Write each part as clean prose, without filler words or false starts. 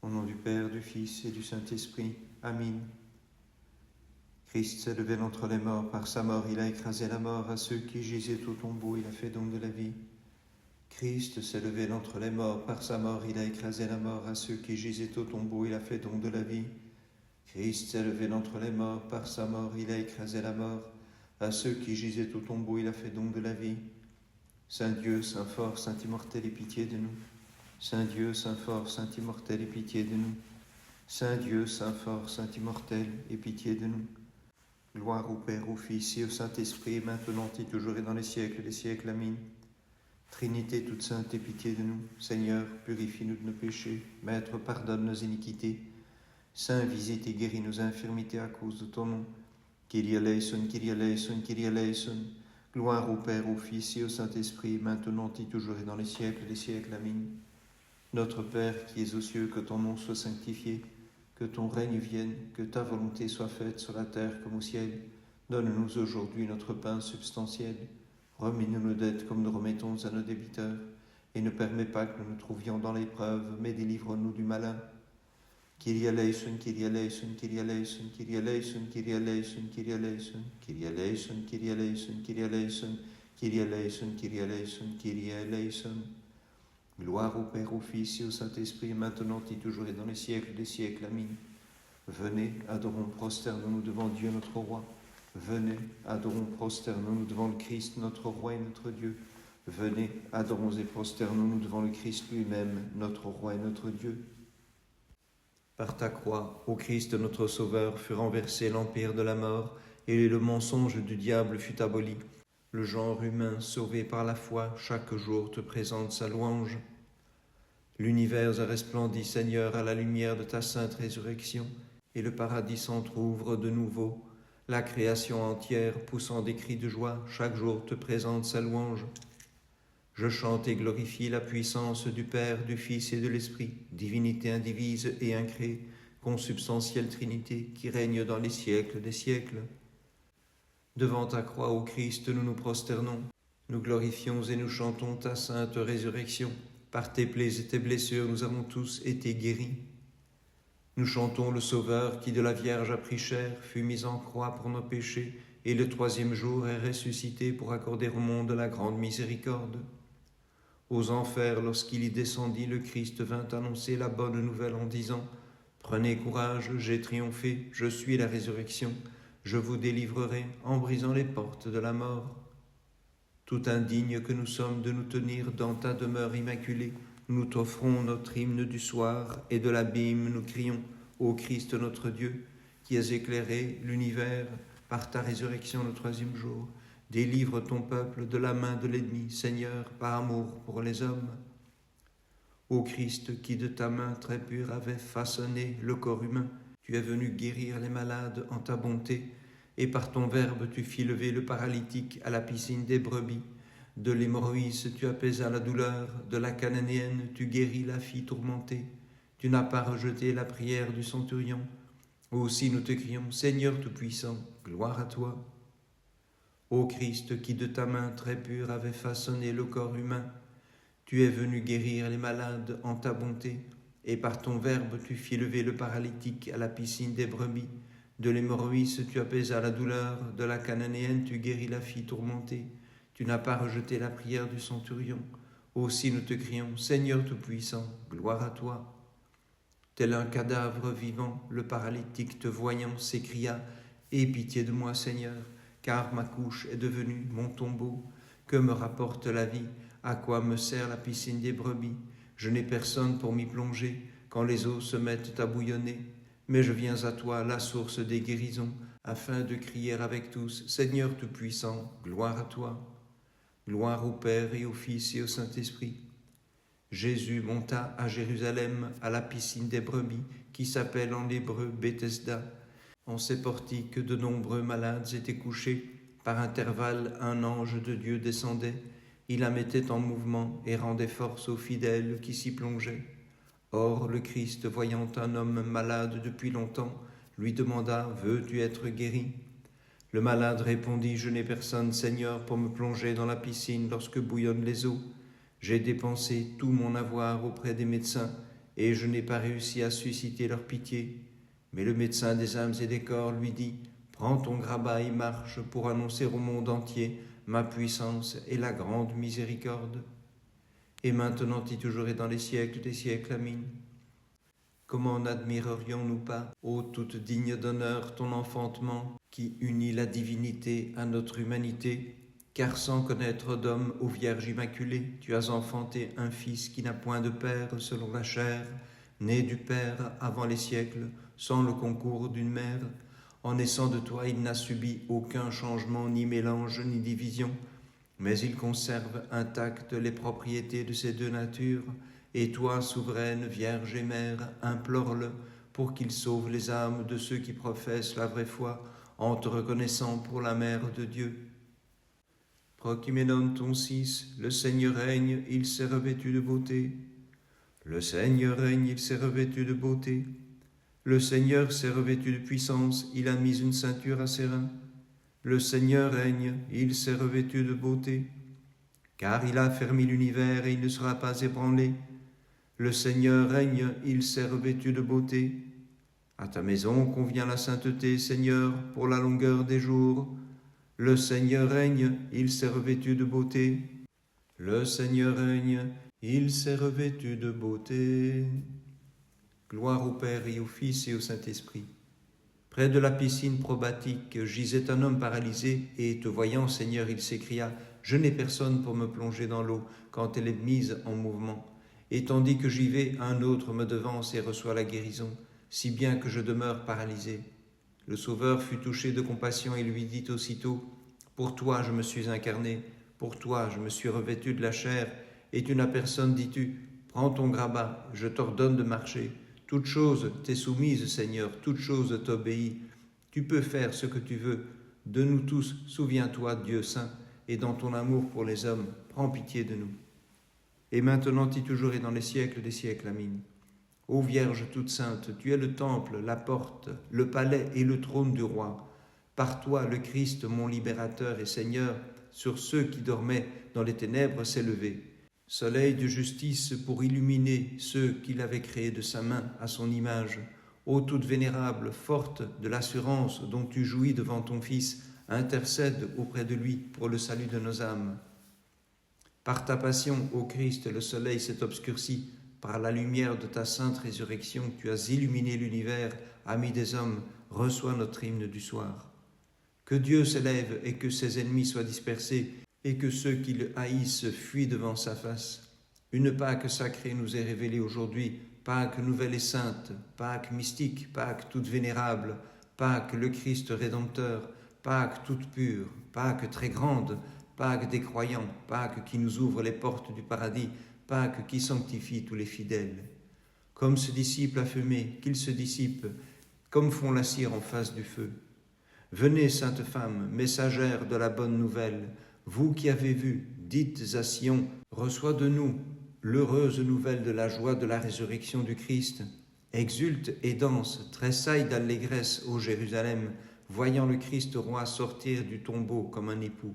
Au nom du Père, du Fils et du Saint-Esprit. Amen. Christ s'est levé d'entre les morts. Par sa mort, il a écrasé la mort. À ceux qui gisaient au tombeau, il a fait don de la vie. Christ s'est levé d'entre les morts. Par sa mort, il a écrasé la mort. À ceux qui gisaient au tombeau, il a fait don de la vie. Christ s'est levé d'entre les morts. Par sa mort, il a écrasé la mort. À ceux qui gisaient au tombeau, il a fait don de la vie. Saint Dieu, Saint fort, Saint immortel, aie pitié de nous. Saint Dieu, Saint fort, Saint immortel, aie pitié de nous. Saint Dieu, Saint fort, Saint immortel, aie pitié de nous. Gloire au Père, au Fils et au Saint-Esprit, maintenant et toujours et dans les siècles des siècles. Amen. Trinité toute sainte, aie pitié de nous. Seigneur, purifie-nous de nos péchés. Maître, pardonne nos iniquités. Saint, visite et guéris nos infirmités à cause de ton nom. Kyrie eleison, Kyrie eleison, Kyrie eleison. Gloire au Père, au Fils et au Saint-Esprit, maintenant et toujours et dans les siècles des siècles. Amen. Notre Père qui es aux cieux, que ton nom soit sanctifié, que ton règne vienne, que ta volonté soit faite sur la terre comme au ciel. Donne-nous aujourd'hui notre pain substantiel. Remets-nous nos dettes comme nous remettons à nos débiteurs. Et ne permets pas que nous nous trouvions dans l'épreuve, mais délivre-nous du malin. Kyrie eleison, Kyrie eleison, Kyrie eleison, Kyrie eleison, Kyrie eleison, Kyrie eleison, Kyrie eleison, Kyrie eleison, Kyrie eleison, Kyrie eleison, Kyrie eleison, Kyrie eleison. Gloire au Père, au Fils et au Saint-Esprit, maintenant et toujours et dans les siècles des siècles. Amen. Venez, adorons, prosternons-nous devant Dieu notre Roi. Venez, adorons, prosternons-nous devant le Christ, notre Roi et notre Dieu. Venez, adorons et prosternons-nous devant le Christ lui-même, notre Roi et notre Dieu. Par ta croix, ô Christ notre Sauveur, fut renversé l'empire de la mort, et le mensonge du diable fut aboli. Le genre humain, sauvé par la foi, chaque jour te présente sa louange. L'univers a resplendi, Seigneur, à la lumière de ta sainte résurrection, et le paradis s'entr'ouvre de nouveau. La création entière, poussant des cris de joie, chaque jour te présente sa louange. Je chante et glorifie la puissance du Père, du Fils et de l'Esprit, divinité indivise et incréée, consubstantielle Trinité, qui règne dans les siècles des siècles. Devant ta croix, ô Christ, nous nous prosternons. Nous glorifions et nous chantons ta sainte résurrection. Par tes plaies et tes blessures, nous avons tous été guéris. Nous chantons le Sauveur qui de la Vierge a pris chair, fut mis en croix pour nos péchés, et le troisième jour est ressuscité pour accorder au monde la grande miséricorde. Aux enfers, lorsqu'il y descendit, le Christ vint annoncer la bonne nouvelle en disant « Prenez courage, j'ai triomphé, je suis la résurrection. Je vous délivrerai en brisant les portes de la mort. » Tout indignes que nous sommes de nous tenir dans ta demeure immaculée, nous t'offrons notre hymne du soir et de l'abîme nous crions « Ô Christ notre Dieu, qui as éclairé l'univers par ta résurrection le troisième jour, délivre ton peuple de la main de l'ennemi, Seigneur, par amour pour les hommes. Ô Christ, qui de ta main très pure avait façonné le corps humain, tu es venu guérir les malades en ta bonté, et par ton verbe tu fis lever le paralytique à la piscine des brebis. De l'hémorroïs tu apaisas la douleur, de la cananéenne tu guéris la fille tourmentée. Tu n'as pas rejeté la prière du centurion. Aussi nous te crions, Seigneur Tout-Puissant, gloire à toi. Ô Christ, qui de ta main très pure avait façonné le corps humain, tu es venu guérir les malades en ta bonté, et par ton verbe tu fis lever le paralytique à la piscine des brebis. De l'hémorroïs tu apaisas la douleur, de la cananéenne tu guéris la fille tourmentée. Tu n'as pas rejeté la prière du centurion. Aussi nous te crions, Seigneur Tout-Puissant, gloire à toi. Tel un cadavre vivant, le paralytique te voyant s'écria, Aie pitié de moi, Seigneur, car ma couche est devenue mon tombeau. Que me rapporte la vie? À quoi me sert la piscine des brebis? Je n'ai personne pour m'y plonger quand les eaux se mettent à bouillonner. Mais je viens à toi, la source des guérisons, afin de crier avec tous, Seigneur Tout-Puissant, gloire à toi. Gloire au Père et au Fils et au Saint-Esprit. Jésus monta à Jérusalem à la piscine des brebis, qui s'appelle en hébreu Bethesda. En ces portiques, de nombreux malades étaient couchés. Par intervalles, un ange de Dieu descendait. Il la mettait en mouvement et rendait force aux fidèles qui s'y plongeaient. Or, le Christ, voyant un homme malade depuis longtemps, lui demanda « Veux-tu être guéri ?» Le malade répondit « Je n'ai personne, Seigneur, pour me plonger dans la piscine lorsque bouillonnent les eaux. J'ai dépensé tout mon avoir auprès des médecins, et je n'ai pas réussi à susciter leur pitié. Mais le médecin des âmes et des corps lui dit, prends ton grabat et marche pour annoncer au monde entier ma puissance et la grande miséricorde. Et maintenant et toujours et dans les siècles des siècles. Amen. Comment n'admirerions-nous pas, ô toute digne d'honneur, ton enfantement, qui unit la divinité à notre humanité, car sans connaître d'homme ô Vierge Immaculée, tu as enfanté un Fils qui n'a point de père selon la chair, né du Père avant les siècles, sans le concours d'une mère. En naissant de toi, il n'a subi aucun changement, ni mélange, ni division, mais il conserve intactes les propriétés de ces deux natures, et toi, souveraine Vierge et Mère, implore-le pour qu'il sauve les âmes de ceux qui professent la vraie foi, en te reconnaissant pour la Mère de Dieu. Prochimenon ton Fils, le Seigneur règne, il s'est revêtu de beauté. Le Seigneur règne, il s'est revêtu de beauté. Le Seigneur s'est revêtu de puissance, il a mis une ceinture à ses reins. Le Seigneur règne, il s'est revêtu de beauté. Car il a fermé l'univers et il ne sera pas ébranlé. Le Seigneur règne, il s'est revêtu de beauté. À ta maison convient la sainteté, Seigneur, pour la longueur des jours. Le Seigneur règne, il s'est revêtu de beauté. Le Seigneur règne, il s'est revêtu de beauté. Gloire au Père et au Fils et au Saint-Esprit. Près de la piscine probatique gisait un homme paralysé, et te voyant, Seigneur, il s'écria, « Je n'ai personne pour me plonger dans l'eau quand elle est mise en mouvement. Et tandis que j'y vais, un autre me devance et reçoit la guérison, si bien que je demeure paralysé. » Le Sauveur fut touché de compassion et lui dit aussitôt, « Pour toi je me suis incarné, pour toi je me suis revêtu de la chair, et tu n'as personne, dis-tu, prends ton grabat, je t'ordonne de marcher. Toute chose t'est soumise, Seigneur, toute chose t'obéit. Tu peux faire ce que tu veux. De nous tous, souviens-toi, Dieu saint, et dans ton amour pour les hommes, prends pitié de nous. Et maintenant et toujours et dans les siècles des siècles. Amen. Ô Vierge toute sainte, tu es le temple, la porte, le palais et le trône du roi. Par toi, le Christ, mon libérateur et Seigneur, sur ceux qui dormaient dans les ténèbres s'est levé. Soleil de justice pour illuminer ceux qu'il avait créés de sa main à son image. Ô toute vénérable, forte de l'assurance dont tu jouis devant ton Fils, intercède auprès de lui pour le salut de nos âmes. Par ta passion, ô Christ, le soleil s'est obscurci. Par la lumière de ta sainte résurrection, tu as illuminé l'univers, ami des hommes, reçois notre hymne du soir. Que Dieu s'élève et que ses ennemis soient dispersés, et que ceux qui le haïssent fuient devant sa face. Une Pâque sacrée nous est révélée aujourd'hui, Pâque nouvelle et sainte, Pâque mystique, Pâque toute vénérable, Pâque le Christ rédempteur, Pâque toute pure, Pâque très grande, Pâque des croyants, Pâque qui nous ouvre les portes du paradis, Pâque qui sanctifie tous les fidèles. Comme ce disciple affamé, qu'il se dissipe, comme font la cire en face du feu. Venez, sainte femme, messagère de la bonne nouvelle, vous qui avez vu, dites à Sion, reçois de nous l'heureuse nouvelle de la joie de la résurrection du Christ. Exulte et danse, tressaille d'allégresse, ô Jérusalem, voyant le Christ roi sortir du tombeau comme un époux.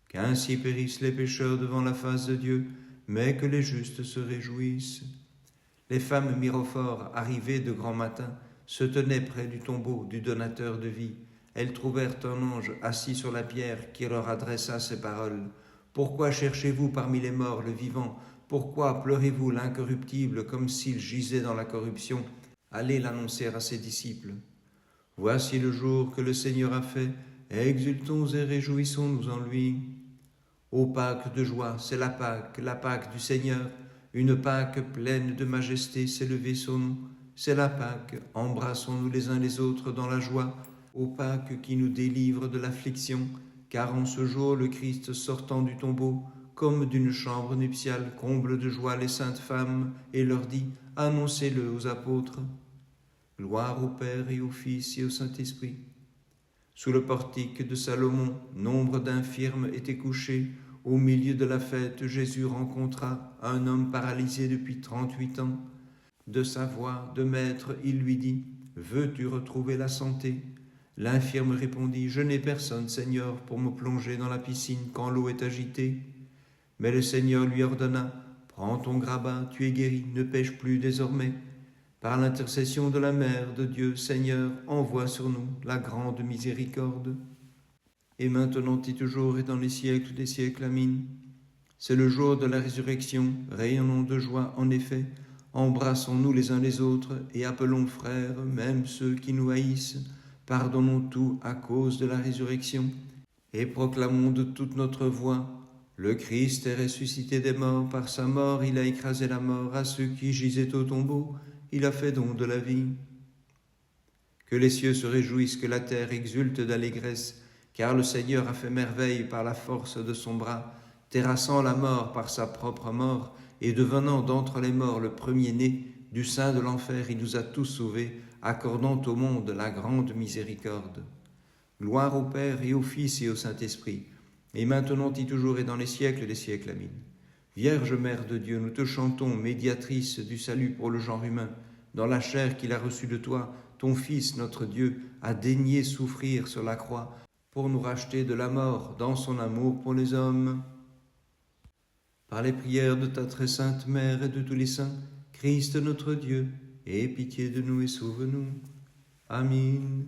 Qu'ainsi périssent les pécheurs devant la face de Dieu, mais que les justes se réjouissent. Les femmes mirophores, arrivées de grand matin, se tenaient près du tombeau du donateur de vie. Elles trouvèrent un ange assis sur la pierre qui leur adressa ces paroles. « Pourquoi cherchez-vous parmi les morts le vivant? Pourquoi pleurez-vous l'incorruptible comme s'il gisait dans la corruption? Allez l'annoncer à ses disciples. Voici le jour que le Seigneur a fait, exultons et réjouissons-nous en lui. Ô Pâque de joie, c'est la Pâque du Seigneur, une Pâque pleine de majesté s'est levée sur nous. C'est la Pâque, embrassons-nous les uns les autres dans la joie, ô Pâque qui nous délivre de l'affliction, car en ce jour le Christ sortant du tombeau, comme d'une chambre nuptiale, comble de joie les saintes femmes, et leur dit, annoncez-le aux apôtres. Gloire au Père et au Fils et au Saint-Esprit. Sous le portique de Salomon, nombre d'infirmes étaient couchés. Au milieu de la fête, Jésus rencontra un homme paralysé depuis 38 ans. De sa voix de maître, il lui dit, « Veux-tu retrouver la santé ?» L'infirme répondit, « Je n'ai personne, Seigneur, pour me plonger dans la piscine quand l'eau est agitée. » Mais le Seigneur lui ordonna, « Prends ton grabat, tu es guéri, ne pêche plus désormais. Par l'intercession de la Mère de Dieu, Seigneur, envoie sur nous la grande miséricorde. Et maintenant et toujours et dans les siècles des siècles. Amen. C'est le jour de la résurrection, rayonnons de joie en effet, embrassons-nous les uns les autres et appelons frères, même ceux qui nous haïssent, pardonnons tout à cause de la résurrection, et proclamons de toute notre voix, le Christ est ressuscité des morts, par sa mort il a écrasé la mort, à ceux qui gisaient au tombeau, il a fait don de la vie. Que les cieux se réjouissent, que la terre exulte d'allégresse, car le Seigneur a fait merveille par la force de son bras, terrassant la mort par sa propre mort, et devenant d'entre les morts le premier-né, du sein de l'enfer il nous a tous sauvés, accordant au monde la grande miséricorde. Gloire au Père et au Fils et au Saint-Esprit, et maintenant et toujours et dans les siècles des siècles. Amen. Vierge Mère de Dieu, nous te chantons, médiatrice du salut pour le genre humain, dans la chair qu'il a reçue de toi, ton Fils, notre Dieu, a daigné souffrir sur la croix pour nous racheter de la mort dans son amour pour les hommes. Par les prières de ta très sainte Mère et de tous les saints, Christ notre Dieu, aie pitié de nous et sauve-nous. Amen.